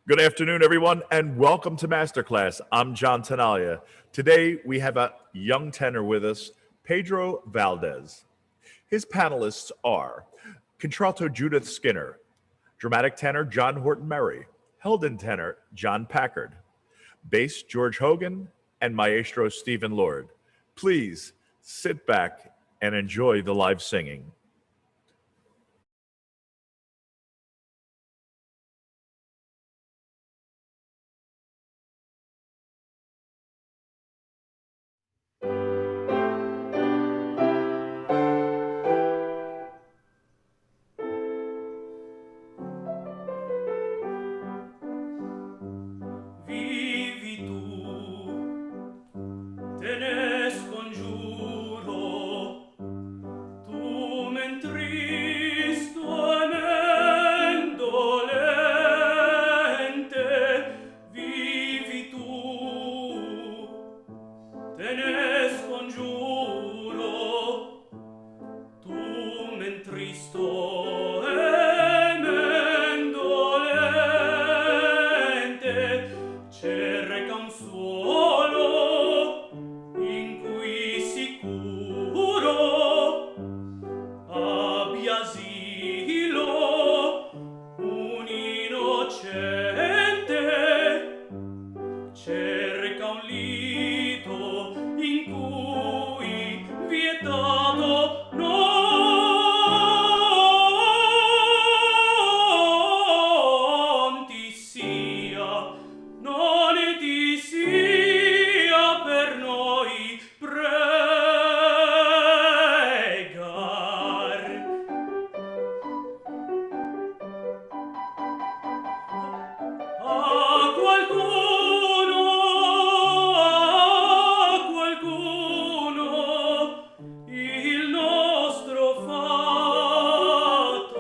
Good afternoon, everyone, and welcome to Masterclass. I'm John Tenaglia. Today, we have a young tenor with us, Pedro Valdez. His panelists are contralto Judith Skinner, dramatic tenor John Horton Murray, Helden tenor John Packard, bass George Hogan, and maestro Stephen Lord. Please sit back and enjoy the live singing. Vivi tu, te ne scongiuro, tu men tristo e men dolente, vivi tu, te ne scongiuro, tu men tristo e men dolente, cerca un suolo in cui sicuro abbia asilo un innocente, cerca un lito in cui vietato non ti sia, non ti sia per noi pregar. A qualcuno il nostro fatto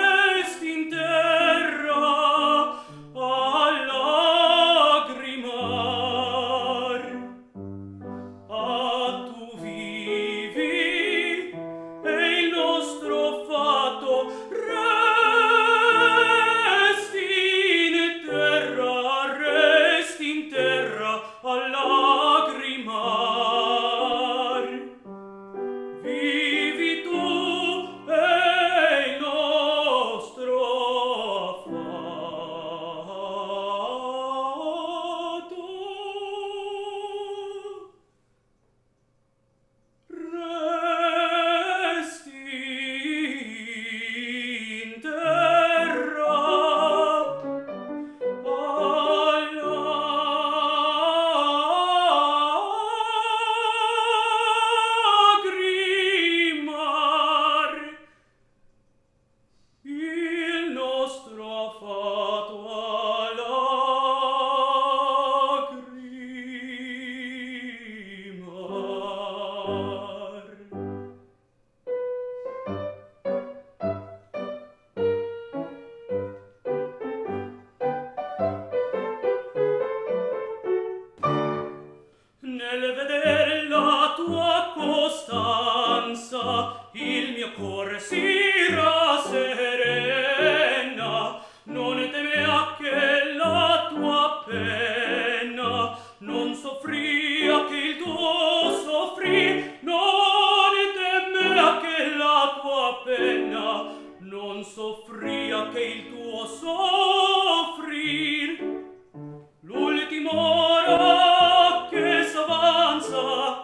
resti in terra a lagrimar. Ah, tu vivi e il nostro fatto resti in terra a lagrimar. Vivi tu e il nostro affatto resti in terra a lagrimar. Il nostro affatto a lagrimar. Nel vedere la tua costanza, il mio cuore si rasserena, non temea che la tua pena non soffria che il tuo soffrir, non temea che la tua pena non soffria che il tuo soffrir. L'ultima ora che s'avanza,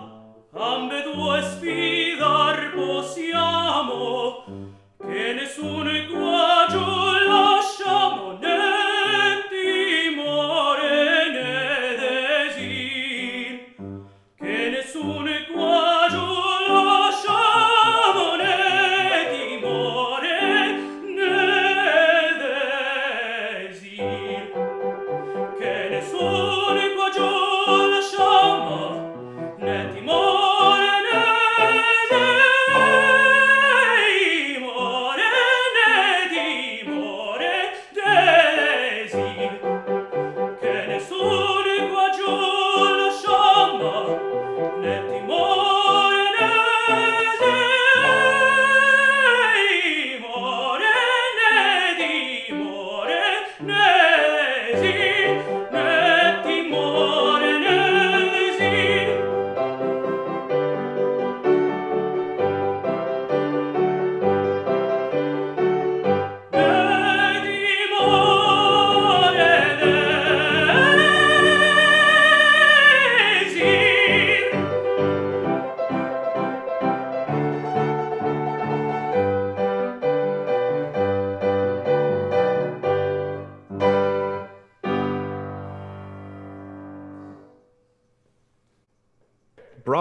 ambedue sfidar possiamo,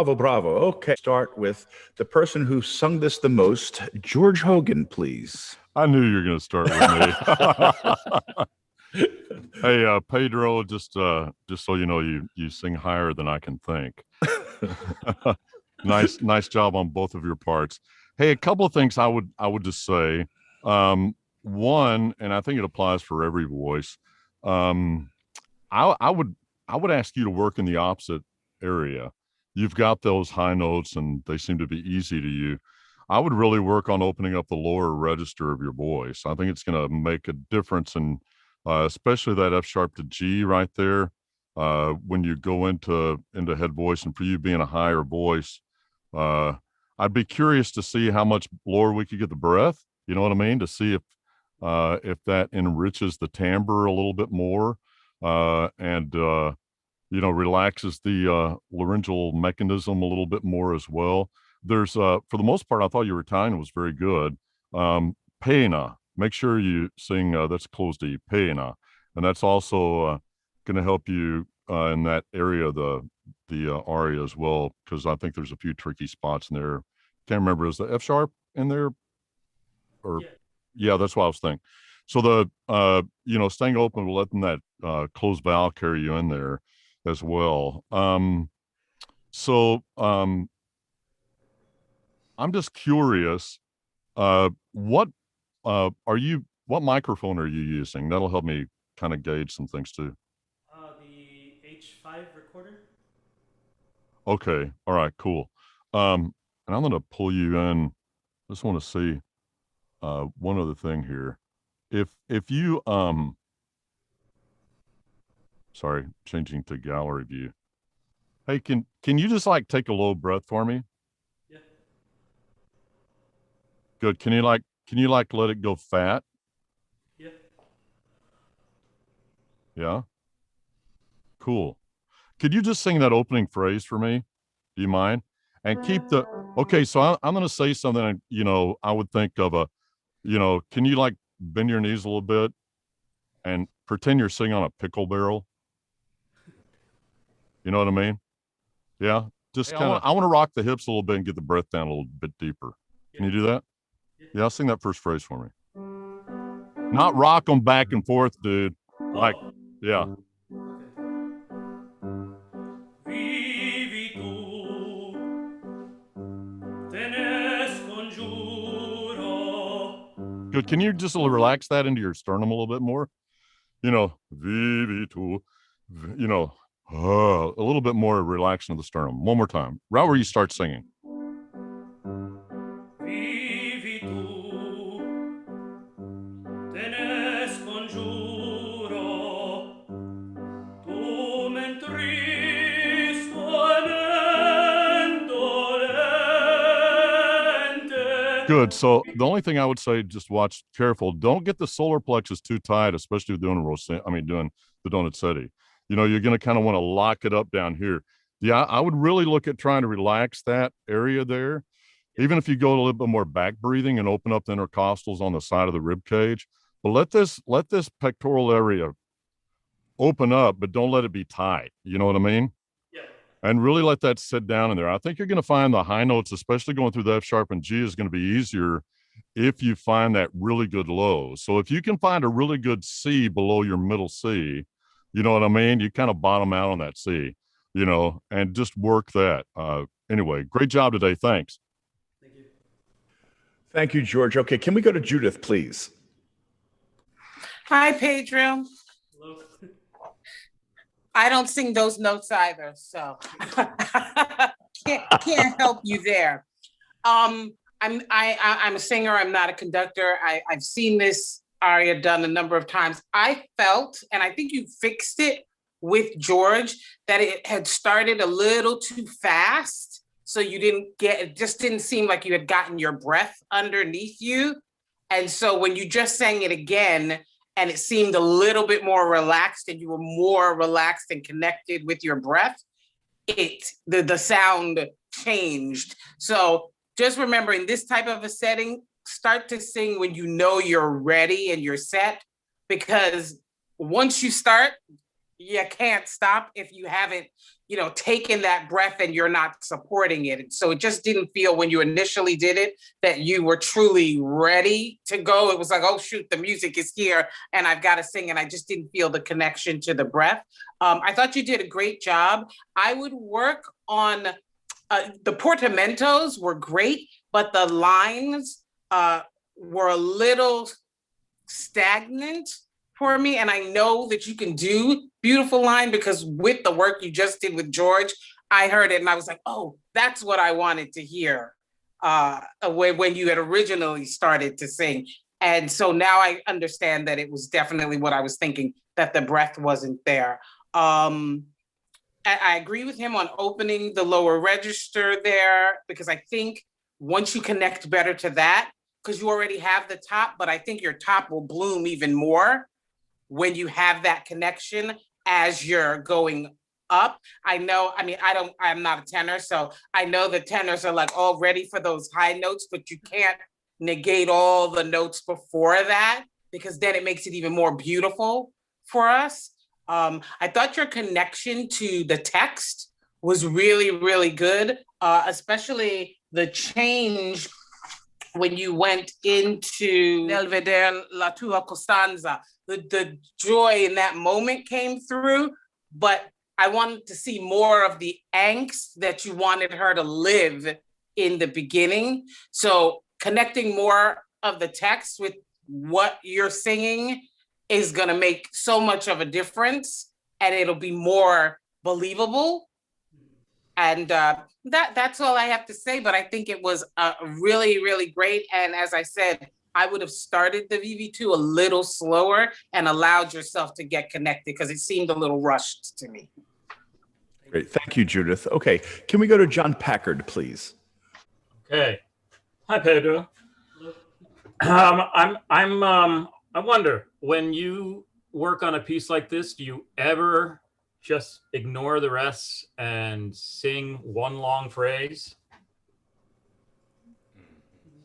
Bravo, bravo. Okay, start with the person who sung this the most, George Hogan, please. I knew you were going to start with me. Hey, Pedro, just so you know, you sing higher than I can think. Nice job on both of your parts. Hey, a couple of things I would just say. One, and I think it applies for every voice. I would ask you to work in the opposite area. You've got those high notes and they seem to be easy to you. I would really work on opening up the lower register of your voice. I think it's going to make a difference in, especially that F sharp to G right there. When you go into head voice, and for you being a higher voice, I'd be curious to see how much lower we could get the breath. You know what I mean? To see if that enriches the timbre a little bit more, and relaxes the laryngeal mechanism a little bit more as well. There's for the most part, I thought your Italian was very good. Pena, make sure you sing that's closed E, pena, and that's also going to help you in that area of the aria as well, because I think there's a few tricky spots in there. Can't remember, is the F sharp in there? Or yeah, that's what I was thinking. So the staying open, letting that closed vowel carry you in there as well. I'm just curious, what microphone are you using? That'll help me kind of gauge some things too. The H5 recorder. Okay. All right, cool. And I'm going to pull you in. I just want to see one other thing here. If you sorry, changing to gallery view. Hey, can you just like take a low breath for me? Yeah. Good. Can you let it go fat? Yeah. Yeah. Cool. Could you just sing that opening phrase for me? Do you mind? And keep the, okay, so I'm going to say something, I would think of can you like bend your knees a little bit and pretend you're sitting on a pickle barrel? You know what I mean? Yeah. Just kind of, I want to rock the hips a little bit and get the breath down a little bit deeper. Can you do that? Yeah, sing that first phrase for me. Not rock them back and forth, dude. Like, yeah. Vivi tu, te ne scongiuro. Good. Can you just relax that into your sternum a little bit more? Vivi tu, a little bit more relaxation of the sternum. One more time, right where you start singing. Vivi tu, te ne scongiuro, tu mentri suonando lente. Good. So the only thing I would say, just watch careful. Don't get the solar plexus too tight, especially doing doing the Donizetti. You're going to kind of want to lock it up down here. Yeah, I would really look at trying to relax that area there. Even if you go a little bit more back breathing and open up the intercostals on the side of the rib cage, but let this pectoral area open up, but don't let it be tight. You know what I mean? Yeah. And really let that sit down in there. I think you're going to find the high notes, especially going through the F sharp and G, is going to be easier if you find that really good low. So if you can find a really good C below your middle C, you know what I mean? You kind of bottom out on that C, and just work that. Anyway, great job today. Thanks. Thank you. Thank you, George. Okay, can we go to Judith, please? Hi, Pedro. Hello. I don't sing those notes either, so can't help you there. I'm a singer. I'm not a conductor. I've seen this aria done a number of times. I felt, and I think you fixed it with George, that it had started a little too fast. So it just didn't seem like you had gotten your breath underneath you. And so when you just sang it again, and it seemed a little bit more relaxed and you were more relaxed and connected with your breath, the sound changed. So just remember, in this type of a setting, start to sing when you know you're ready and you're set, because once you start, you can't stop if you haven't, taking that breath and you're not supporting it. So it just didn't feel when you initially did it that you were truly ready to go. It was like, oh shoot, the music is here and I've got to sing. And I just didn't feel the connection to the breath. I thought you did a great job. I would work on the portamentos were great, but the lines were a little stagnant for me. And I know that you can do beautiful line because with the work you just did with George, I heard it and I was like, oh, that's what I wanted to hear when you had originally started to sing. And so now I understand that it was definitely what I was thinking, that the breath wasn't there. I agree with him on opening the lower register there, because I think once you connect better to that, because you already have the top, but I think your top will bloom even more when you have that connection as you're going up. I'm not a tenor, so I know the tenors are like all ready for those high notes, but you can't negate all the notes before that, because then it makes it even more beautiful for us. I thought your connection to the text was really, really good, especially the change when you went into Nel Veder La Tua Costanza. The joy in that moment came through, but I wanted to see more of the angst that you wanted her to live in the beginning. So connecting more of the text with what you're singing is gonna make so much of a difference, and it'll be more believable. And that's all I have to say, but I think it was really, really great. And as I said, I would have started the VV2 a little slower and allowed yourself to get connected, because it seemed a little rushed to me. Great. Thank you, Judith. Okay. Can we go to John Packard, please? Okay. Hi, Pedro. I wonder, when you work on a piece like this, do you ever just ignore the rest and sing one long phrase?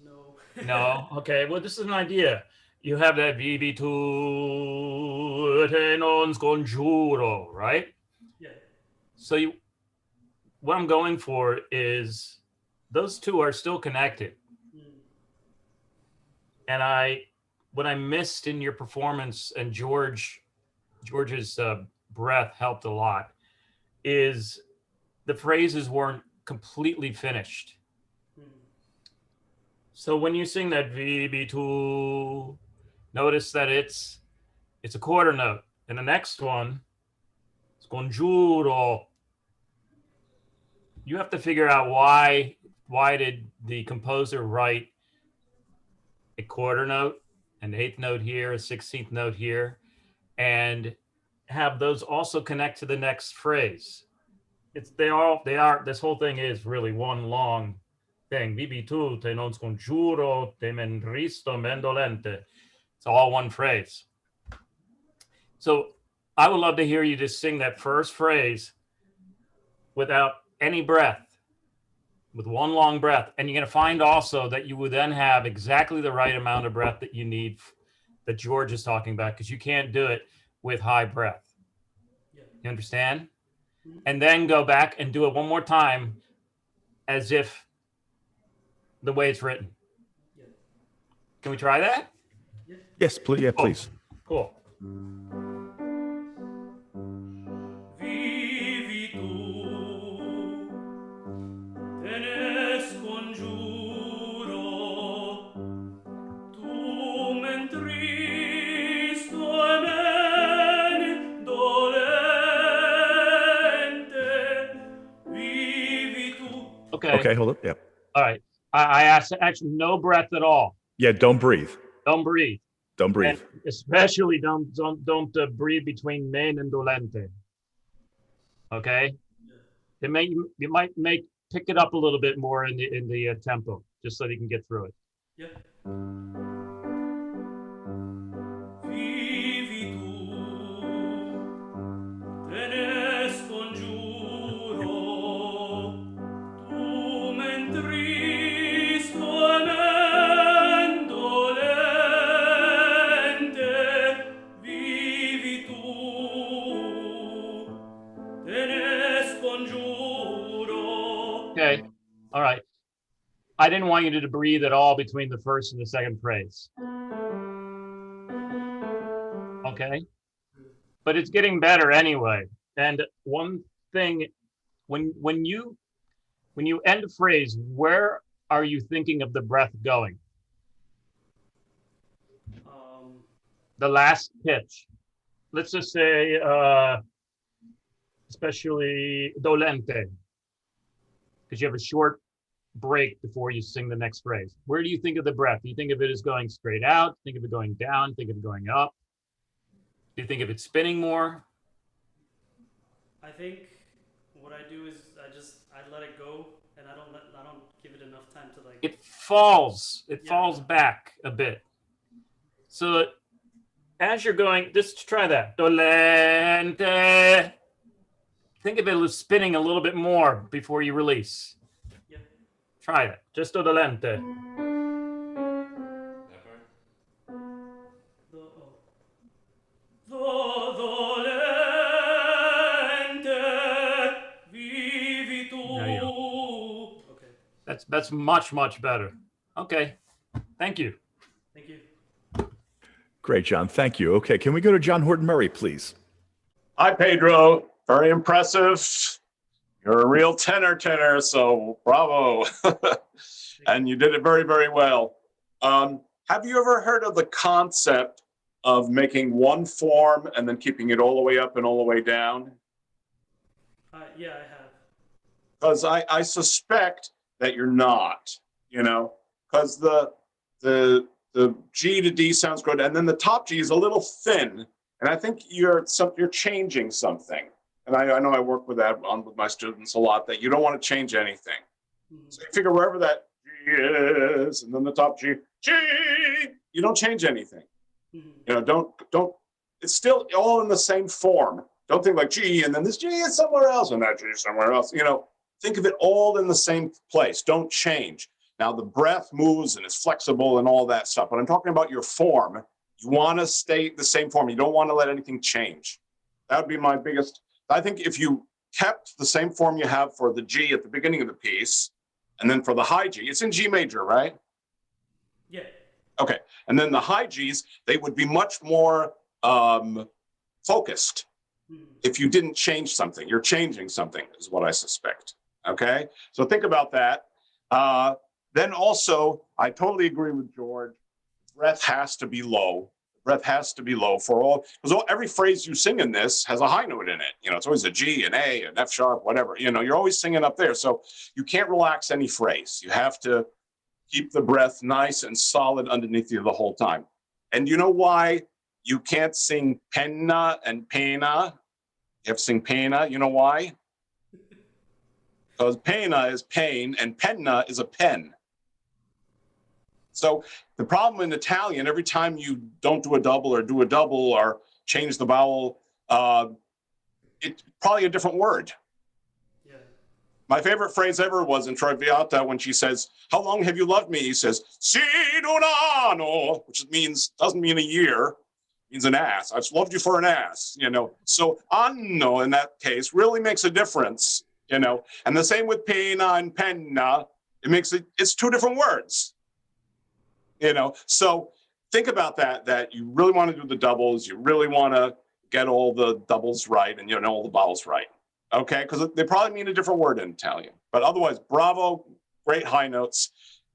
No. No? Okay, well, this is an idea. You have that vivi tu te non scongiuro, right? Yeah. So what I'm going for is those two are still connected. And what I missed in your performance, and George's breath helped a lot, is the phrases weren't completely finished. So when you sing that vivi tu, notice that it's a quarter note, and the next one, scongiuro. You have to figure out why did the composer write a quarter note, an eighth note here, a 16th note here, and have those also connect to the next phrase. They are, this whole thing is really one long thing. Vivi tu te non scongiuro te menristo mendolente. It's all one phrase. So I would love to hear you just sing that first phrase without any breath, with one long breath. And you're going to find also that you would then have exactly the right amount of breath that you need, that George is talking about, because you can't do it with high breath. Yeah. You understand? And then go back and do it one more time as if the way it's written. Yeah. Can we try that? Yes, please. Yeah, please. Cool. Vivi tu, te ne scongiuro, tu mentristo e men dolente, vivi tu. Okay. Hold up. Yep. All right. I asked actually no breath at all. Yeah, don't breathe. Don't breathe. Don't breathe. And especially don't breathe between men and dolente. Okay. You might pick it up a little bit more in the tempo, just so that you can get through it. Yeah. Vivi tu, te ne scongiuro, tu mentristo e men dolente, vivi tu, te ne scongiuro. I didn't want you to breathe at all between the first and the second phrase. Okay? But it's getting better anyway. And one thing, when you end a phrase, where are you thinking of the breath going? The last pitch. Let's just say, especially dolente, because you have a short break before you sing the next phrase. Where do you think of the breath? Do you think of it as going straight out? Think of it going down? Think of it going up? Do you think of it spinning more? I think what I do is I let it go, and I don't give it enough time to like. It falls back a bit. So as you're going, just try that. Dolente. Think of it as spinning a little bit more before you release. Yeah. Try it. Just dolente. The, dolente vivi tu. There you go. Okay. That's much better. Okay. Thank you. Thank you. Great, John. Thank you. Okay, can we go to John Horton Murray, please? Hi, Pedro. Very impressive. You're a real tenor, so bravo. And you did it very, very well. Have you ever heard of the concept of making one form and then keeping it all the way up and all the way down? Yeah, I have. Because I suspect that you're not, because the G to D sounds good, and then the top G is a little thin, and I think you're changing something. And I know I work with that with my students a lot, that you don't want to change anything. Mm-hmm. So you figure wherever that G is, and then the top G, you don't change anything. Mm-hmm. Don't. It's still all in the same form. Don't think like G, and then this G is somewhere else, and that G is somewhere else. Think of it all in the same place. Don't change. Now the breath moves and is flexible and all that stuff. But I'm talking about your form. You want to stay the same form. You don't want to let anything change. That would be my biggest. I think if you kept the same form you have for the G at the beginning of the piece, and then for the high G, it's in G major, right? Yeah. Okay. And then the high Gs, they would be much more focused. If you didn't change something. You're changing something is what I suspect. Okay. So think about that. Then also, I totally agree with George. Breath has to be low. Breath has to be low for all, because every phrase you sing in this has a high note in it. It's always a G, an A, an F sharp, whatever. You're always singing up there. So you can't relax any phrase. You have to keep the breath nice and solid underneath you the whole time. And you know why you can't sing penna and pena? You have to sing pena. You know why? Because pena is pain and penna is a pen. So the problem in Italian, every time you don't do a double or change the vowel, it's probably a different word. Yeah. My favorite phrase ever was in Traviata when she says, "How long have you loved me?" He says, "Si un anno," which doesn't mean a year, it means an ass. I've loved you for an ass, So anno in that case really makes a difference, And the same with pena and penna. It's two different words. So think about that you really want to do the doubles. You really want to get all the doubles right and, all the vowels right. Okay. Because they probably mean a different word in Italian, but otherwise, bravo, great high notes.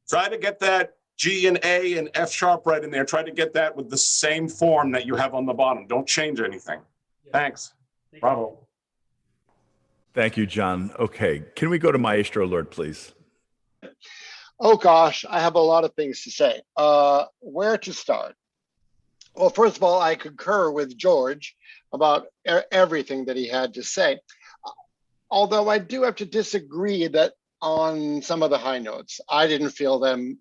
Try to get that G and A and F sharp right in there. Try to get that with the same form that you have on the bottom. Don't change anything. Yeah. Thanks. Bravo. Thank you, John. Okay. Can we go to Maestro Lord, please? Oh gosh, I have a lot of things to say. Where to start? Well, first of all, I concur with George about everything that he had to say. Although I do have to disagree that on some of the high notes, I didn't feel them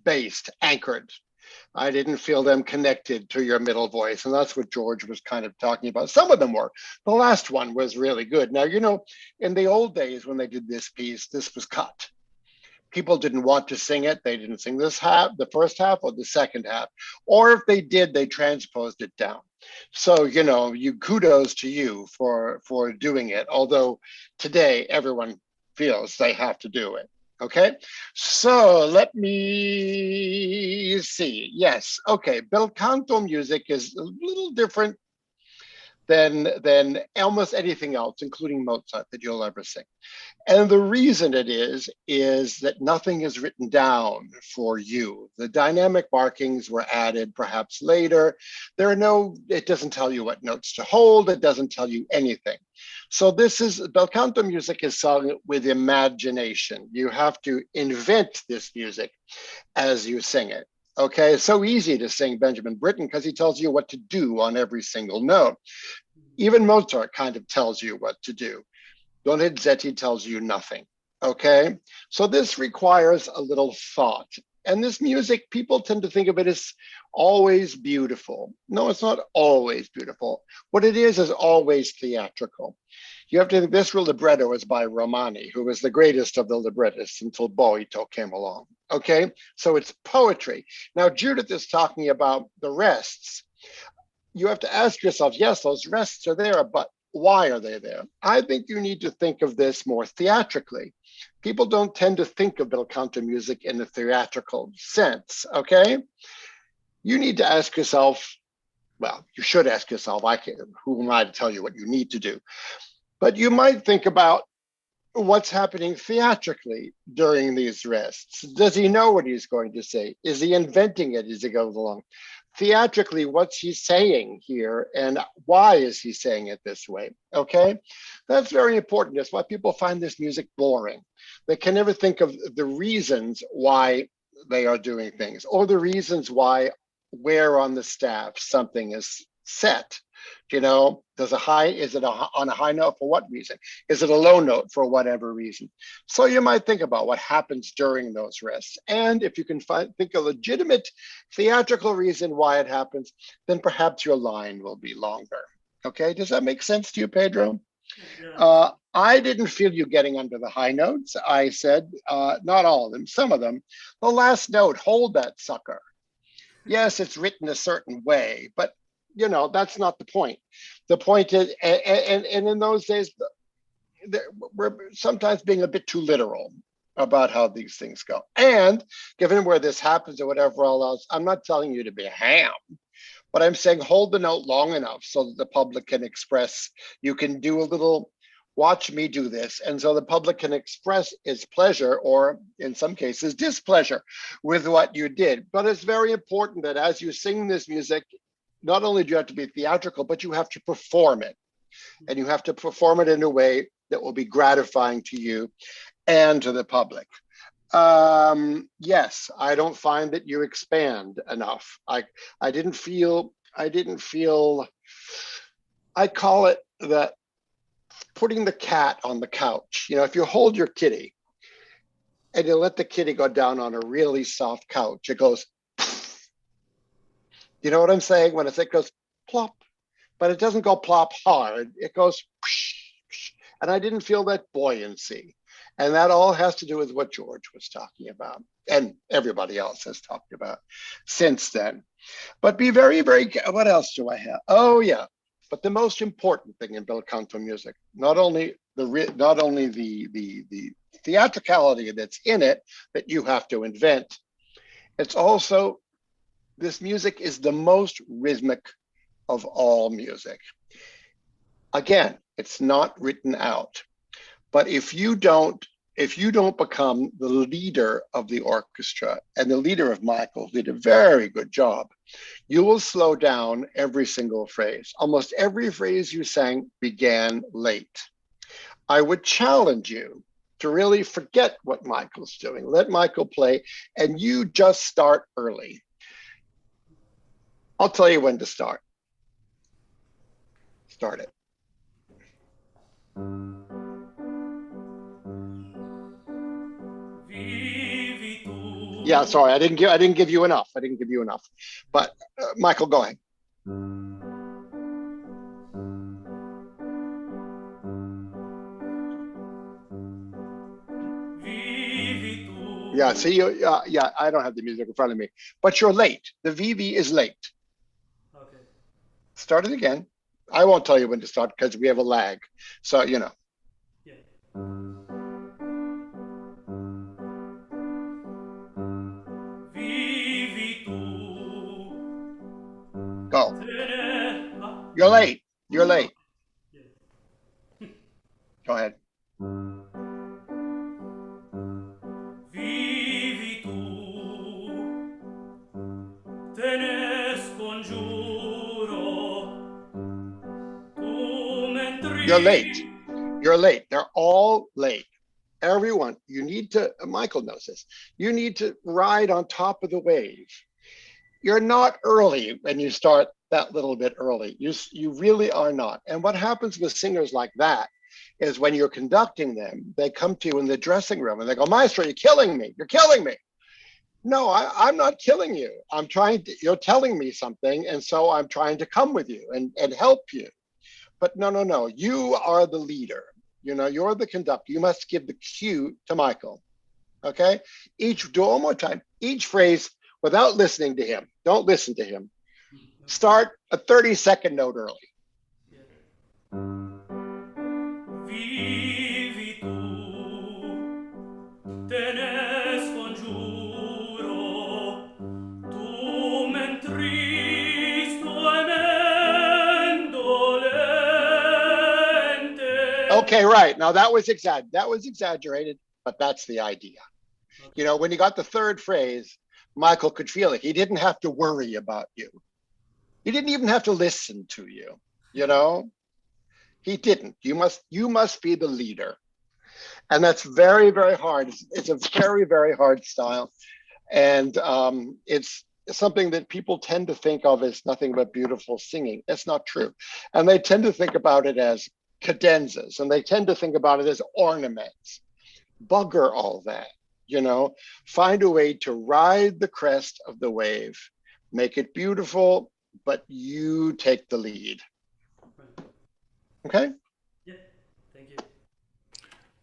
based, anchored. I didn't feel them connected to your middle voice. And that's what George was kind of talking about. Some of them were. The last one was really good. Now, in the old days when they did this piece, this was cut. People didn't want to sing it. They didn't sing this half, the first half or the second half. Or if they did, they transposed it down. So, kudos to you for doing it. Although today everyone feels they have to do it. Okay, so let me see. Yes, okay. Bel canto music is a little different than almost anything else, including Mozart, that you'll ever sing. And the reason it is that nothing is written down for you. The dynamic markings were added perhaps later. It doesn't tell you what notes to hold. It doesn't tell you anything. So bel canto music is sung with imagination. You have to invent this music as you sing it. Okay, it's so easy to sing Benjamin Britten because he tells you what to do on every single note. Even Mozart kind of tells you what to do. Donizetti tells you nothing, okay? So this requires a little thought. And this music, people tend to think of it as always beautiful. No, it's not always beautiful. What it is always theatrical. You have to think this libretto is by Romani, who was the greatest of the librettists until Boito came along, okay? So it's poetry. Now, Judith is talking about the rests. You have to ask yourself, yes, those rests are there, but why are they there? I think you need to think of this more theatrically. People don't tend to think of bel canto music in a theatrical sense, okay? You need to ask yourself, well, you should ask yourself, who am I to tell you what you need to do? But you might think about what's happening theatrically during these rests. Does he know what he's going to say? Is he inventing it as he goes along? Theatrically, what's he saying here and why is he saying it this way? Okay, that's very important. That's why people find this music boring. They can never think of the reasons why they are doing things or the reasons where on the staff something is set. You know, is it on a high note for what reason? Is it a low note for whatever reason? So you might think about what happens during those rests. And if you can think a legitimate theatrical reason why it happens, then perhaps your line will be longer. Okay, does that make sense to you, Pedro? Yeah. I didn't feel you getting under the high notes. I said, not all of them, some of them. The last note, hold that sucker. Yes, it's written a certain way, but you know, that's not the point. The point is, and in those days, we're sometimes being a bit too literal about how these things go. And given where this happens or whatever else, I'm not telling you to be a ham, but I'm saying hold the note long enough so that the public can express, you can do a little, watch me do this. And so the public can express its pleasure or in some cases displeasure with what you did. But it's very important that as you sing this music, not only do you have to be theatrical, but you have to perform it. And you have to perform it in a way that will be gratifying to you and to the public. Yes, I don't find that you expand enough. I call it that putting the cat on the couch. You know, if you hold your kitty and you let the kitty go down on a really soft couch, it goes, you know what I'm saying? When it goes plop, but it doesn't go plop hard. It goes, and I didn't feel that buoyancy. And that all has to do with what George was talking about and everybody else has talked about since then. But be very, very, what else do I have? Oh yeah, but the most important thing in bel canto music, not only the theatricality that's in it that you have to invent, it's also, this music is the most rhythmic of all music. Again, it's not written out, but if you don't become the leader of the orchestra, and the leader of Michael did a very good job, you will slow down every single phrase. Almost every phrase you sang began late. I would challenge you to really forget what Michael's doing. Let Michael play, and you just start early. I'll tell you when to start. Start it. Yeah, sorry, I didn't give you enough. But Michael, go ahead. Yeah, see, yeah, I don't have the music in front of me, but you're late. The VV is late. Okay. Start it again. I won't tell you when to start because we have a lag. So, you know. Yeah. You're late. You're late. Yeah. Go ahead. Vivi tu, te ne scongiuro, tu mentri. You're late. You're late. They're all late. Everyone, you need to, Michael knows this, you need to ride on top of the wave. You're not early when you start that little bit early. You really are not. And what happens with singers like that is when you're conducting them, they come to you in the dressing room and they go, Maestro, you're killing me. You're killing me. No, I'm not killing you. I'm trying to, you're telling me something. And so I'm trying to come with you and help you. But no, you are the leader. You know, you're the conductor. You must give the cue to Michael. Okay? Do it one more time. Each phrase without listening to him. Don't listen to him. Start a 30-second note early. Vivi tu, te ne scongiuro, tu mentri dolente. Okay, right. Now that was exaggerated, but that's the idea. Okay. You know, when you got the third phrase, Michael could feel it. He didn't have to worry about you. He didn't even have to listen to you, you know? He didn't. You must be the leader. And that's very, very hard. It's a very, very hard style. And it's something that people tend to think of as nothing but beautiful singing. That's not true. And they tend to think about it as cadenzas, and they tend to think about it as ornaments. Bugger all that, you know? Find a way to ride the crest of the wave, make it beautiful, but you take the lead. Okay? Yeah, thank you.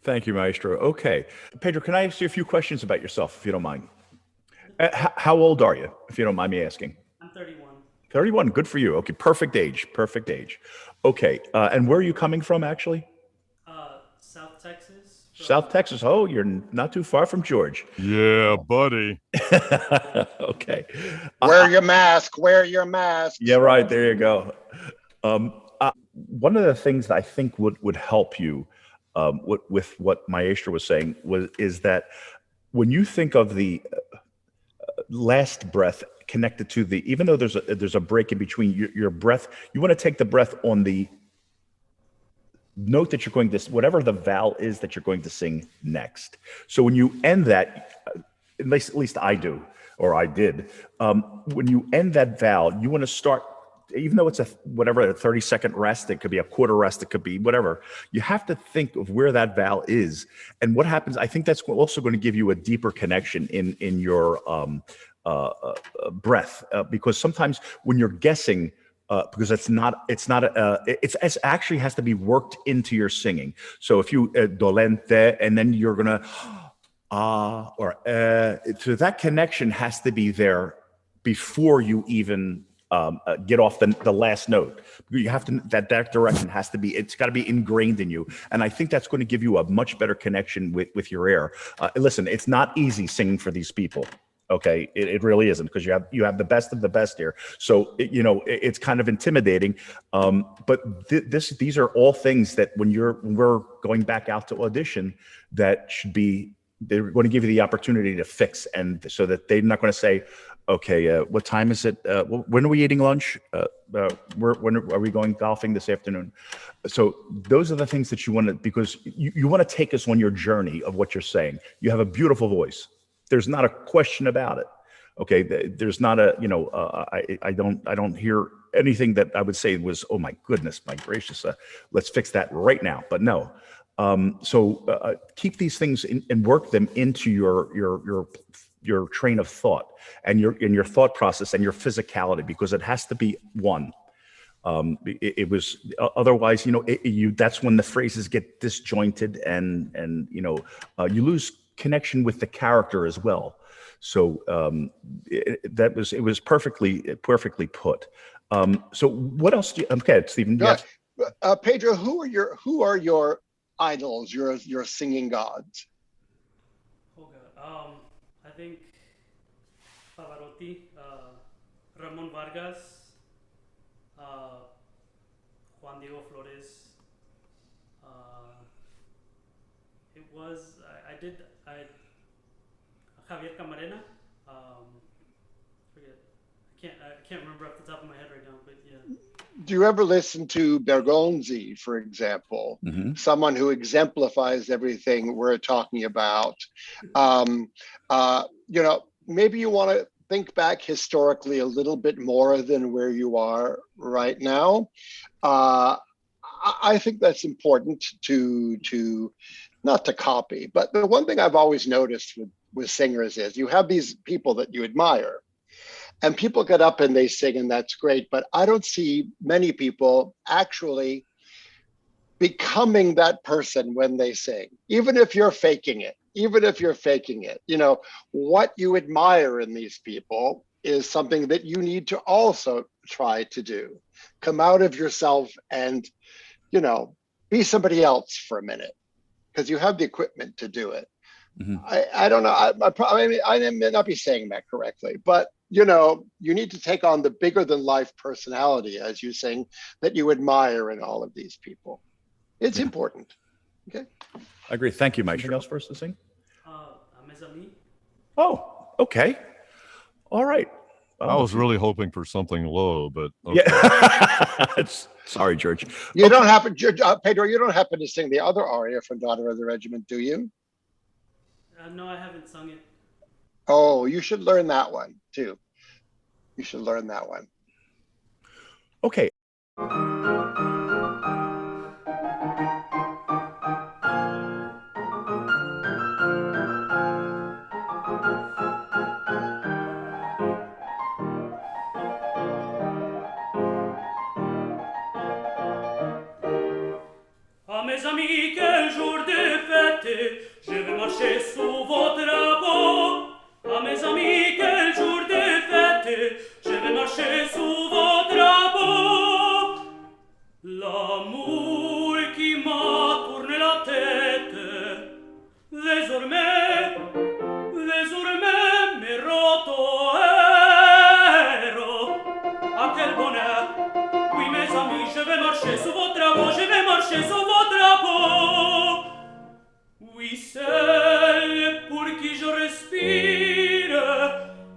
Thank you, Maestro. Okay. Pedro, can I ask you a few questions about yourself, if you don't mind? How old are you, if you don't mind me asking? I'm 31. 31. Good for you. Okay. Perfect age. Perfect age. Okay. And where are you coming from, actually? South Texas. South Texas. Oh, you're not too far from George. Yeah, buddy. Okay. Wear your mask. Wear your mask. Yeah, right. There you go. One of the things that I think would help you with what Maestro was saying is that when you think of the last breath connected to the, even though there's a break in between your breath, you want to take the breath on the note that you're going to, whatever the vowel is that you're going to sing next. So when you end that, at least I do, or I did, when you end that vowel, you want to start, even though it's a 30-second rest, it could be a quarter rest, it could be whatever, you have to think of where that vowel is. And what happens, I think that's also going to give you a deeper connection in your breath, because sometimes when you're guessing, because it's actually has to be worked into your singing. So if you dolente, and then you're gonna or so that connection has to be there before you even get off the last note. You have to, that direction has to be, it's got to be ingrained in you. And I think that's going to give you a much better connection with your air. Listen, it's not easy singing for these people. Okay, it really isn't, because you have the best of the best here. So it's kind of intimidating. But these are all things that when we're going back out to audition, that should be, they're going to give you the opportunity to fix, and so that they're not going to say, okay, what time is it? When are we eating lunch? When are we going golfing this afternoon? So those are the things that you want to, because you want to take us on your journey of what you're saying. You have a beautiful voice. There's not a question about it. Okay, there's not a, I don't hear anything that I would say was, oh my goodness, my gracious, let's fix that right now. But no. So keep these things and work them into your train of thought and your thought process and your physicality, because it has to be one. It was otherwise, that's when the phrases get disjointed, and you lose connection with the character as well. So it was perfectly put. So what else do you, okay, Stephen? Yes. Pedro, who are your idols, your singing gods? Oh God. I think Pavarotti, Ramon Vargas, Juan Diego Flores. It was I Javier Camarena. Forget. I can't remember off the top of my head right now, but yeah. Do you ever listen to Bergonzi, for example, someone who exemplifies everything we're talking about? You know, maybe you want to think back historically a little bit more than where you are right now. I think that's important to not to copy, but the one thing I've always noticed with singers is you have these people that you admire, and people get up and they sing, and that's great. But I don't see many people actually becoming that person when they sing, even if you're faking it, you know, what you admire in these people is something that you need to also try to do. Come out of yourself and, you know, be somebody else for a minute, because you have the equipment to do it. I don't know. I may not be saying that correctly, but you know, you need to take on the bigger than life personality as you sing that you admire in all of these people. It's important. Okay. I agree. Thank you, Mike. Anything else for us to sing? Mes Amis. Oh, okay. All right. I was really hoping for something low, but okay. Yeah. Sorry, George. You don't happen, Pedro, you don't happen to sing the other aria from Daughter of the Regiment, do you? No, I haven't sung it. Oh, you should learn that one too. You should learn that one. Okay. À mes amis, quel jour de fête, je vais marcher sous vos drapeaux. À mes amis, quel jour de fête, je vais marcher sous vos drapeaux. L'amour qui m'a tourné la tête, désormais m'est rotto. Ah, quel bonheur! Oui, mes amis, je vais marcher sous vos drapeaux, je vais marcher sous vos drapeaux. Oui, celle pour qui je respire,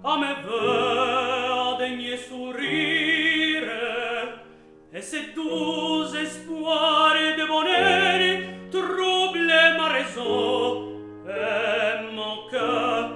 à mes voeux a daigné sourire. Et ces doux espoirs de bonheur troublent ma raison et mon cœur.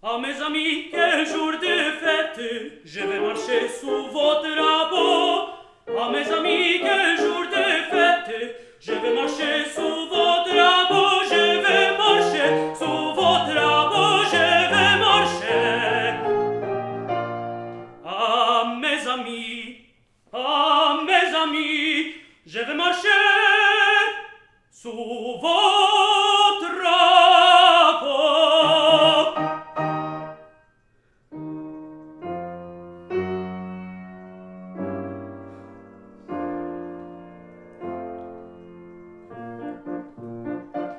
À mes amis, quel jour de fête, je vais marcher sous vos drapeaux. À mes amis, quel jour de fête, je vais marcher sous vos drapeaux. Je vais marcher sous vos drapeaux, je vais marcher. À mes amis, je vais marcher sous vos drapeaux.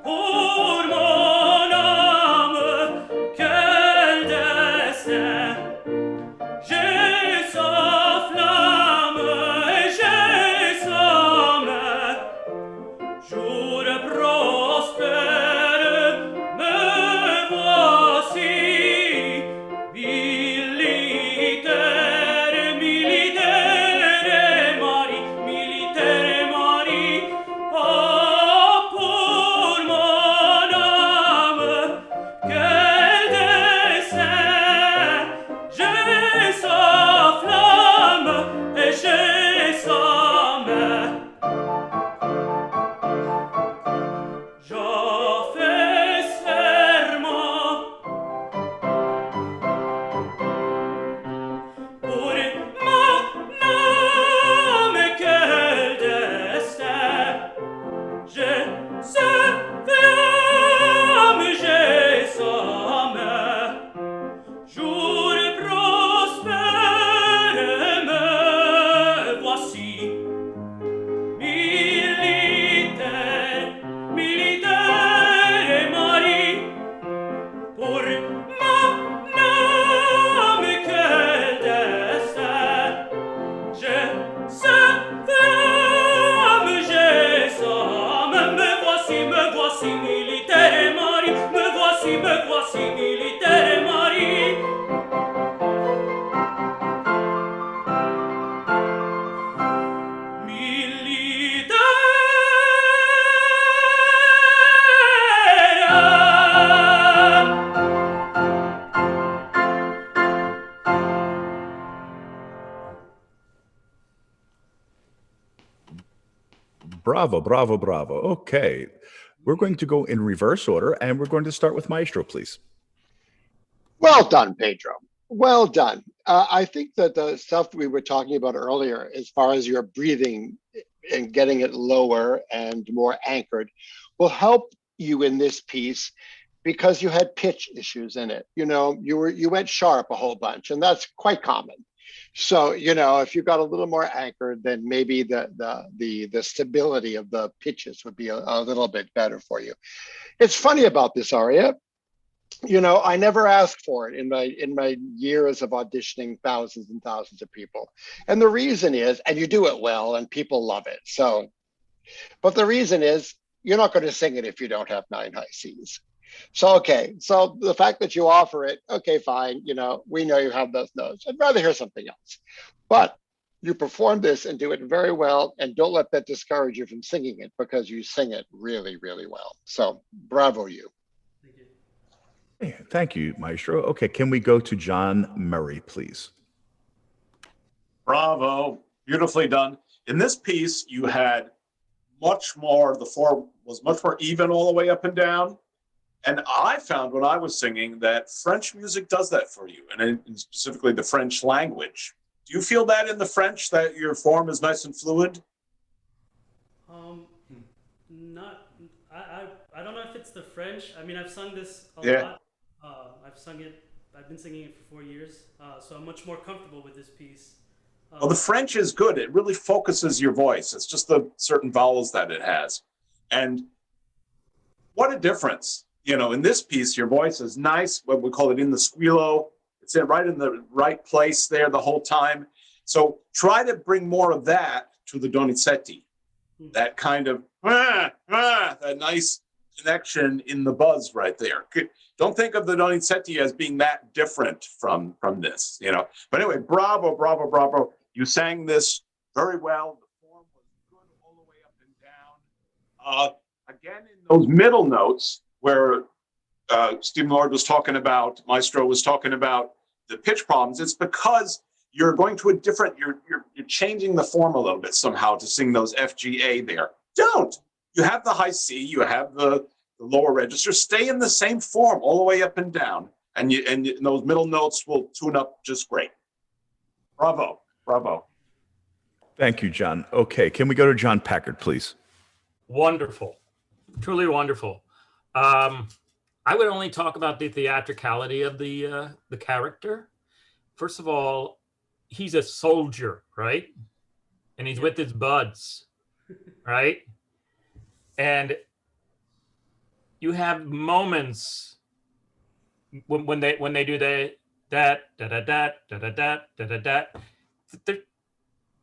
Pour mon âme, quel destin! J'ai sa flamme et j'ai sa main. Jour prospère, me voici. Militaire, militaire et mari. Ah, pour mon âme, quel destin! J'ai sa flamme et j'ai sa main. J'ai fait serment pour mon âme, quel destin! J'ai sa flamme, j'ai sa main. Jour prospère, me voici. Militaire et mari. Pour mon âme, quel voici militaire et mari, me voici militaire et mari. Bravo, bravo, bravo. Okay. We're going to go in reverse order, and we're going to start with Maestro, please. Well done, Pedro. Well done. I think that the stuff we were talking about earlier, as far as your breathing and getting it lower and more anchored, will help you in this piece because you had pitch issues in it. You know, you went sharp a whole bunch, and that's quite common. So, you know, if you got a little more anchored, then maybe the stability of the pitches would be a little bit better for you. It's funny about this aria. You know, I never asked for it in my years of auditioning thousands and thousands of people. And the reason is, and you do it well and people love it. So, but the reason is you're not going to sing it if you don't have 9 high Cs. So, okay. So the fact that you offer it, okay, fine. You know, we know you have those notes. I'd rather hear something else. But you perform this and do it very well. And don't let that discourage you from singing it because you sing it really, really well. So bravo you. Thank you, Maestro. Okay, can we go to John Murray, please? Bravo. Beautifully done. In this piece, you had much more, the form was much more even all the way up and down. And I found when I was singing that French music does that for you, and specifically the French language. Do you feel that in the French, that your form is nice and fluid? Not, I don't know if it's the French. I mean, I've sung this a lot. I've been singing it for 4 years, so I'm much more comfortable with this piece. Well, the French is good. It really focuses your voice. It's just the certain vowels that it has. And what a difference. You know, in this piece, your voice is nice, what we call it in the squillo. It's right in the right place there the whole time. So try to bring more of that to the Donizetti. That kind of, that nice connection in the buzz right there. Don't think of the Donizetti as being that different from this, you know. But anyway, bravo, bravo, bravo. You sang this very well. The form was good all the way up and down. Again, in those middle notes where Stephen Lord was talking about, Maestro was talking about the pitch problems, it's because you're going to a different, you're changing the form a little bit somehow to sing those F, G, A there. Don't. You have the high C, you have the lower register, stay in the same form all the way up and down. And those middle notes will tune up just great. Bravo, bravo. Thank you, John. Okay, can we go to John Packard, please? Wonderful, truly wonderful. I would only talk about the theatricality of the character. First of all, he's a soldier, right? And he's with his buds, right? And you have moments when they do that da da da da da da da da da.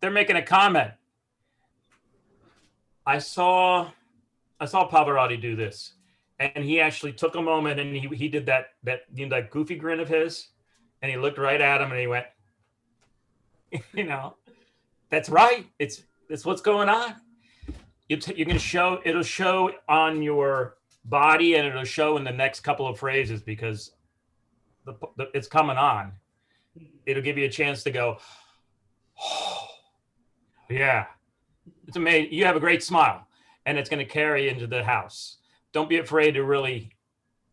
They're making a comment. I saw Pavarotti do this, and he actually took a moment and he did that that goofy grin of his, and he looked right at him and he went, you know, that's right. It's what's going on. You're going to show, it'll show on your body and it'll show in the next couple of phrases because it's coming on. It'll give you a chance to go, oh, yeah, it's amazing. You have a great smile and it's going to carry into the house. Don't be afraid to really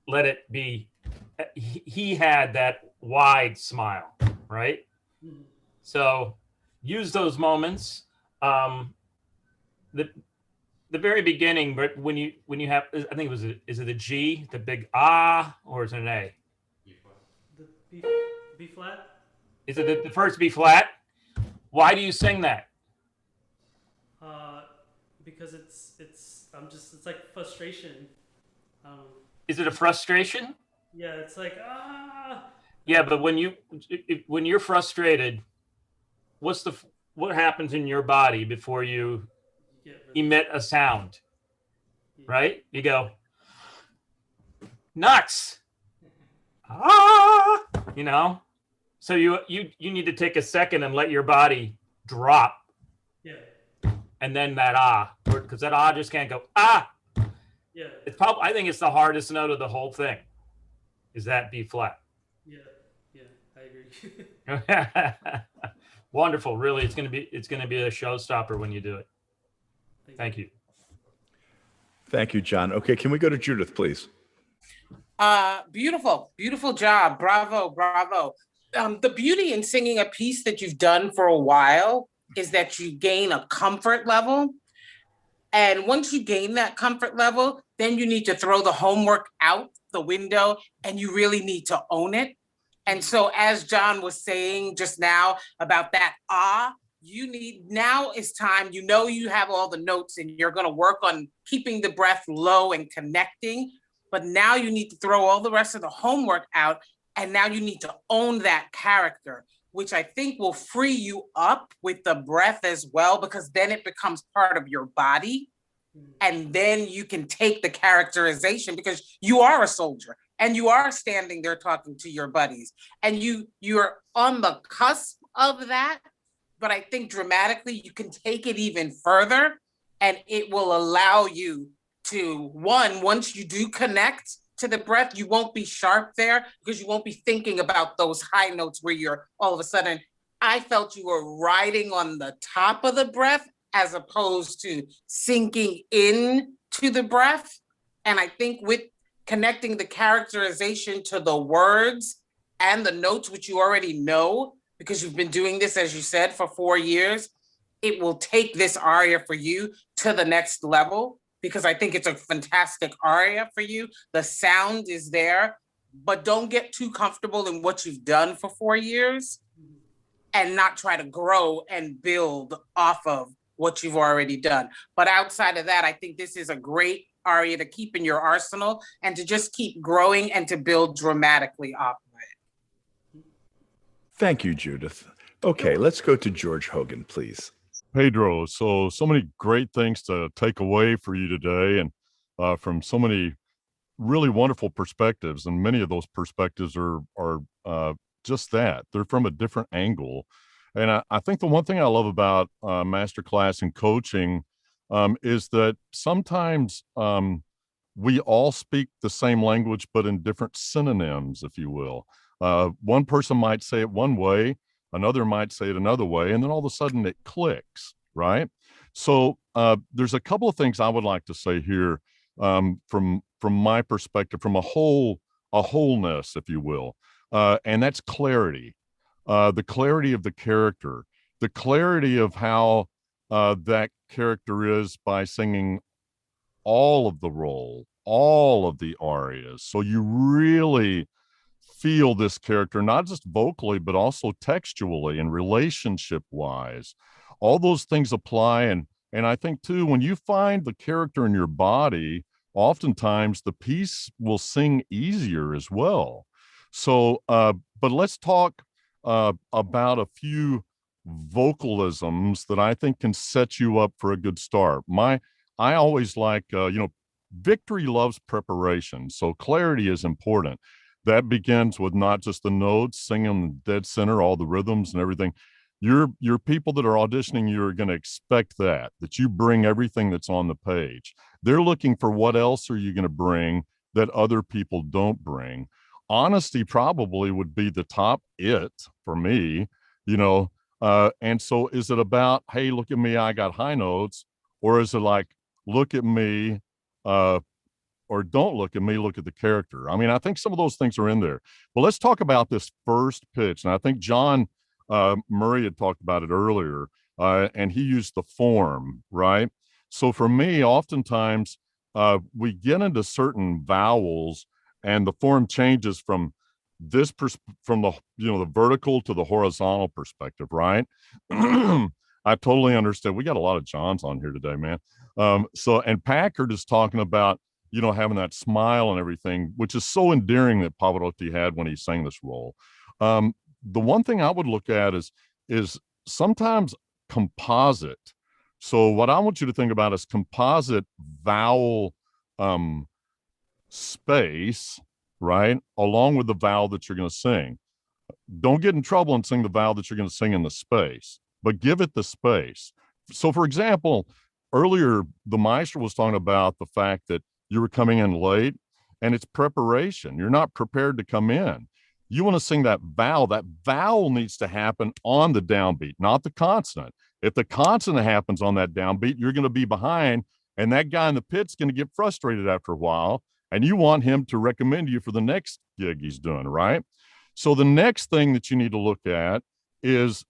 let it be. He had that wide smile, right? So use those moments. The very beginning, but when you have, I think is it a G, the big ah, or is it an A? The B flat. Is it the first B flat? Why do you sing that? Because it's like frustration. Is it a frustration? Yeah, it's like ah. Yeah, but when you're frustrated, what happens in your body before you emit a sound? right? You go, nuts. Ah, you know? So you need to take a second and let your body drop. Yeah. And then that ah, because that ah just can't go, ah. Yeah. It's probably, I think it's the hardest note of the whole thing, is that B flat. Yeah. Yeah. I agree. Wonderful. Really, it's gonna be a showstopper when you do it. Thank you. Thank you, John. Okay, can we go to Judith, please? Beautiful job. Bravo, bravo. The beauty in singing a piece that you've done for a while is that you gain a comfort level. And once you gain that comfort level, then you need to throw the homework out the window and you really need to own it. And so as John was saying just now about that now is time, you have all the notes and you're going to work on keeping the breath low and connecting. But now you need to throw all the rest of the homework out. And now you need to own that character, which I think will free you up with the breath as well, because then it becomes part of your body. And then you can take the characterization because you are a soldier and you are standing there talking to your buddies and you're on the cusp of that. But I think dramatically you can take it even further and it will allow you to, once you do connect to the breath, you won't be sharp there because you won't be thinking about those high notes where you're all of a sudden, I felt you were riding on the top of the breath as opposed to sinking in to the breath. And I think with connecting the characterization to the words and the notes, which you already know, because you've been doing this, as you said, for 4 years, it will take this aria for you to the next level, because I think it's a fantastic aria for you. The sound is there, but don't get too comfortable in what you've done for 4 years and not try to grow and build off of what you've already done. But outside of that, I think this is a great aria to keep in your arsenal and to just keep growing and to build dramatically off of it. Thank you, Judith. Okay, let's go to George Hogan, please. Pedro, so many great things to take away for you today, and from so many really wonderful perspectives, and many of those perspectives are just that. They're from a different angle. And I think the one thing I love about masterclass and coaching is that sometimes we all speak the same language, but in different synonyms, if you will. One person might say it one way, another might say it another way, and then all of a sudden it clicks, right? So there's a couple of things I would like to say here from my perspective, from a wholeness, if you will, and that's clarity. The clarity of the character, the clarity of how that character is by singing all of the role, all of the arias. So you really feel this character, not just vocally, but also textually and relationship wise. All those things apply. And I think too, when you find the character in your body, oftentimes the piece will sing easier as well. So, but let's talk about a few vocalisms that I think can set you up for a good start. I always like, victory loves preparation. So clarity is important. That begins with not just the notes, singing dead center, all the rhythms and everything. Your people that are auditioning, you're going to expect that you bring everything that's on the page. They're looking for what else are you going to bring that other people don't bring. Honesty probably would be the top it for me, and so is it about, hey, look at me, I got high notes, or is it like, look at me, or don't look at me, look at the character? I mean, I think some of those things are in there. But let's talk about this first pitch. And I think John Murray had talked about it earlier, and he used the form, right? So for me, oftentimes we get into certain vowels and the form changes from from the vertical to the horizontal perspective, right? I totally understand. We got a lot of Johns on here today, man. And Packard is talking about, having that smile and everything, which is so endearing that Pavarotti had when he sang this role. The one thing I would look at is sometimes composite. So what I want you to think about is composite vowel space, right, along with the vowel that you're going to sing. Don't get in trouble and sing the vowel that you're going to sing in the space, but give it the space. So, for example, earlier, the maestro was talking about the fact that you were coming in late, and it's preparation. You're not prepared to come in. You want to sing that vowel. That vowel needs to happen on the downbeat, not the consonant. If the consonant happens on that downbeat, you're going to be behind, and that guy in the pit's going to get frustrated after a while, and you want him to recommend you for the next gig he's doing, right? So the next thing that you need to look at is,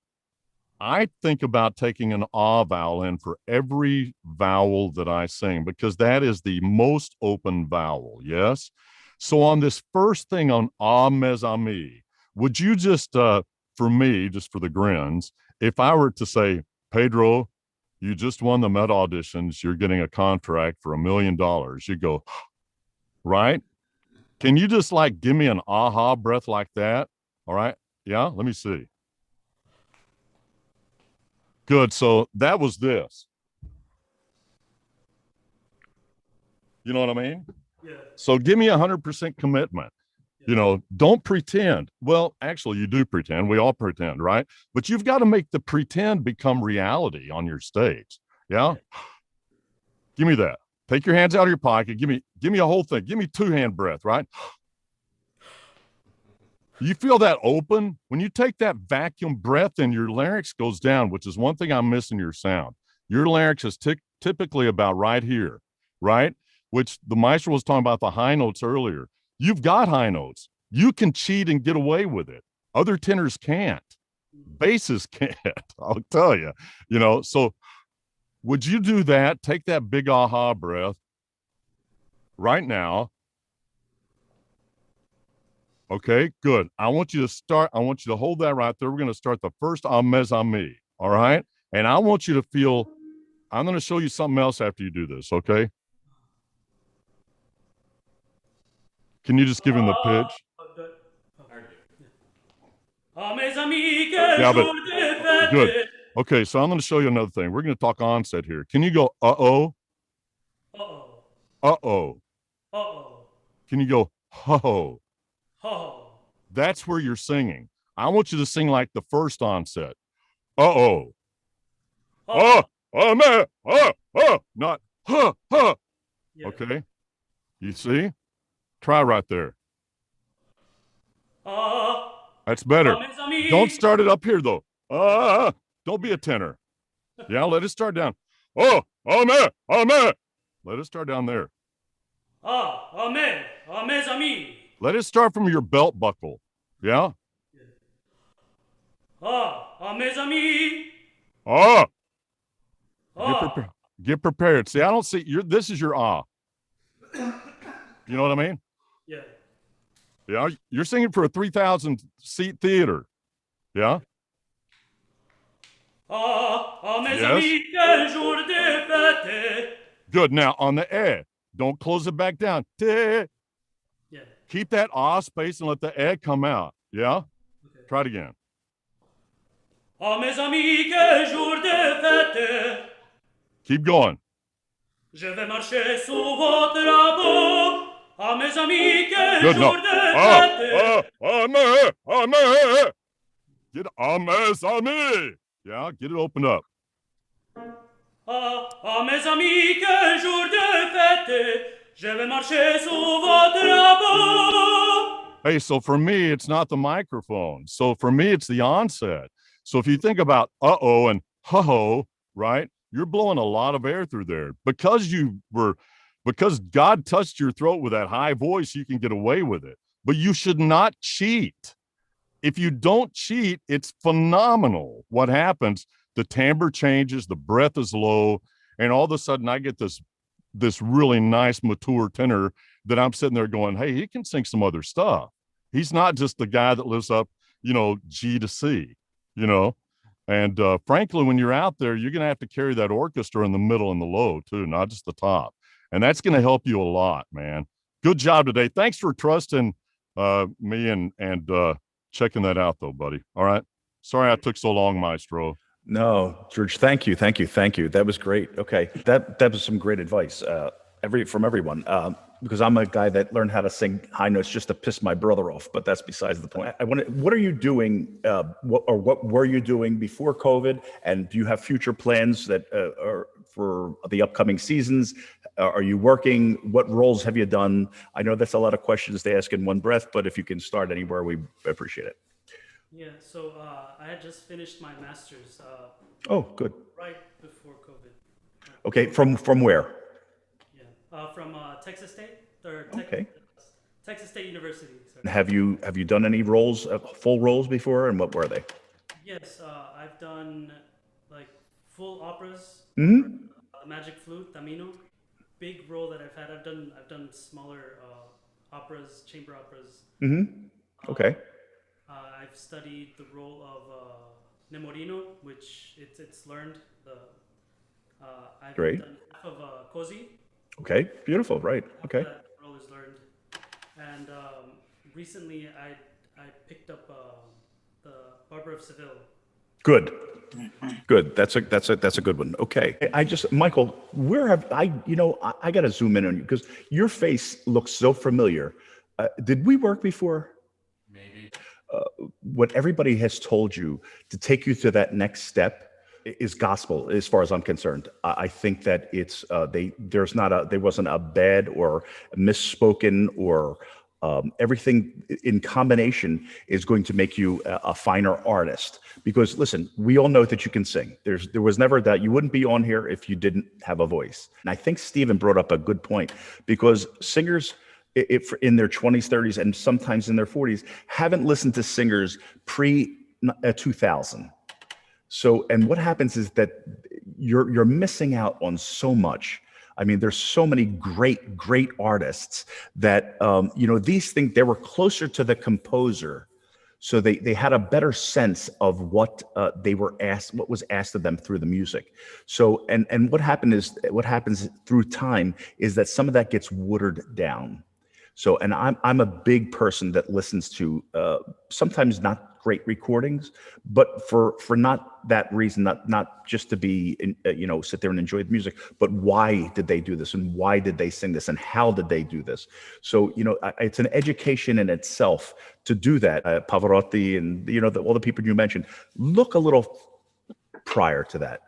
I think about taking an ah vowel in for every vowel that I sing, because that is the most open vowel, yes? So on this first thing on ah mes amis, would you just, for me, just for the grins, if I were to say, Pedro, you just won the Met auditions, you're getting a contract for $1 million, you go, right? Can you just like give me an aha breath like that? All right. Yeah. Let me see. Good. So that was this. You know what I mean? Yeah. So give me 100% commitment. Yeah. You know, don't pretend. Well, actually, you do pretend. We all pretend, right? But you've got to make the pretend become reality on your stage. Yeah. Give me that. Take your hands out of your pocket. Give me a whole thing. Give me 2-hand breath, right? You feel that open? When you take that vacuum breath and your larynx goes down, which is one thing I'm missing your sound. Your larynx is typically about right here, right? Which the maestro was talking about the high notes earlier. You've got high notes. You can cheat and get away with it. Other tenors can't. Basses can't, I'll tell you. You know, so would you do that? Take that big aha breath right now. Okay, good. I want you to hold that right there. We're going to start the first ah mes amis, all right? And I want you to feel, I'm going to show you something else after you do this, okay? Can you just give him the pitch? Yeah, but good. Okay, so I'm going to show you another thing. We're going to talk onset here. Can you go uh-oh? Uh-oh. Uh-oh. Uh-oh. Can you go ho-ho? Ho-ho. That's where you're singing. I want you to sing like the first onset. Uh-oh. Oh, oh, man. Oh, oh. Not huh, huh. Yeah. Okay. You see? Try right there. That's better. Don't start it up here, though. Don't be a tenor. Yeah, let it start down. Oh, man. Oh, man. Let it start down there. Amen. Mes amis. Let it start from your belt buckle. Yeah? Mes amis. Get prepared. See, I don't see this is your ah. You know what I mean? Yeah. Yeah. You're singing for a 3,000 seat theater. Yeah. Mes Yes. amis, quel jour de fête. Good. Now on the eh, don't close it back down. Yeah. Keep that ah space and let the eh come out. Yeah. Okay. Try it again. Mes amis, quel jour de fête. Keep going. Je vais marcher sous votre drapeau. Mes amis, quel Good. jour No. de fête. Amen. Get mes amis. Yeah. Get it opened up. Mes amis, quel jour de fête. Je vais marcher sous votre drapeau. Hey, so for me, it's not the microphone. So for me, it's the onset. So if you think about uh-oh and ho-ho, right? You're blowing a lot of air through there. Because God touched your throat with that high voice, you can get away with it. But you should not cheat. If you don't cheat, it's phenomenal what happens. The timbre changes, the breath is low, and all of a sudden I get this really nice mature tenor that I'm sitting there going, hey, he can sing some other stuff. He's not just the guy that lives up, G to C, And frankly, when you're out there, you're going to have to carry that orchestra in the middle and the low too, not just the top. And that's going to help you a lot, man. Good job today. Thanks for trusting me and checking that out though, buddy. All right. Sorry I took so long, Maestro. No, George, thank you. That was great. Okay, that was some great advice. from everyone. Because I'm a guy that learned how to sing high notes just to piss my brother off, but that's besides the point. What are you doing, what were you doing before COVID? And do you have future plans that are for the upcoming seasons? Are you working? What roles have you done? I know that's a lot of questions to ask in one breath, but if you can start anywhere, we appreciate it. Yeah, so I had just finished my master's. Oh, good. Right before COVID. Okay, from where? From Texas State, Okay. Texas State University. Sorry. Have you done any roles, full roles before, and what were they? Yes, I've done like full operas. Mm-hmm. The Magic Flute, Tamino. Big role that I've had. I've done smaller operas, chamber operas. Mm-hmm. Okay. I've studied the role of Nemorino, which it's learned. I've Great. done half of Cosi. Okay, beautiful, right, okay. That role is learned. And recently I picked up the Barber of Seville. Good. That's a good one. Okay. Michael, where have I got to zoom in on you because your face looks so familiar. Did we work before? Maybe. What everybody has told you to take you to that next step is gospel as far as I'm concerned. I think that it's there wasn't a bad or misspoken or everything in combination is going to make you a finer artist. Because listen, we all know that you can sing. There was never that you wouldn't be on here if you didn't have a voice. And I think Stephen brought up a good point because singers if in their 20s, 30s, and sometimes in their 40s haven't listened to singers pre 2000. So, and what happens is that you're missing out on so much. I mean, there's so many great artists that, these things, they were closer to the composer. So they had a better sense of what what was asked of them through the music. So, and what happens through time is that some of that gets watered down. So, and I'm a big person that listens to sometimes not great recordings, but for not that reason, not just to be sit there and enjoy the music, but why did they do this and why did they sing this and how did they do this? So it's an education in itself to do that. Pavarotti and all the people you mentioned. Look a little prior to that.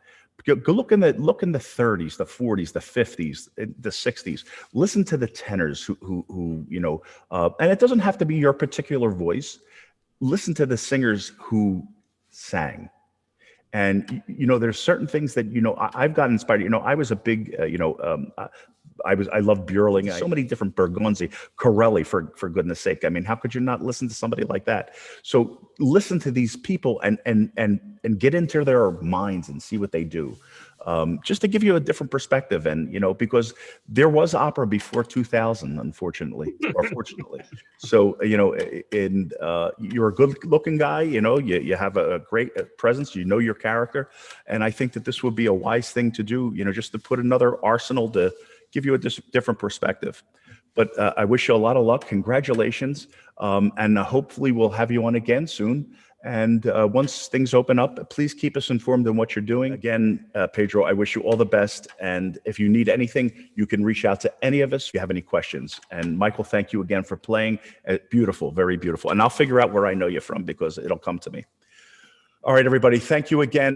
Go look in the 30s, the 40s, the 50s, the 60s. Listen to the tenors who and it doesn't have to be your particular voice. Listen to the singers who sang. And there's certain things that I've got inspired. I was a big I love Björling. So many different Bergonzi, Corelli, for goodness sake. I mean, how could you not listen to somebody like that? So listen to these people and get into their minds and see what they do. Just to give you a different perspective, and because there was opera before 2000, unfortunately or fortunately. So you're a good-looking guy. You have a great presence. Your character, and I think that this would be a wise thing to do. Just to put another arsenal to give you a different perspective. But I wish you a lot of luck. Congratulations, and hopefully we'll have you on again soon. And once things open up, please keep us informed on what you're doing. Again, Pedro, I wish you all the best. And if you need anything, you can reach out to any of us if you have any questions. And Michael, thank you again for playing. Beautiful, very beautiful. And I'll figure out where I know you from because it'll come to me. All right, everybody, thank you again.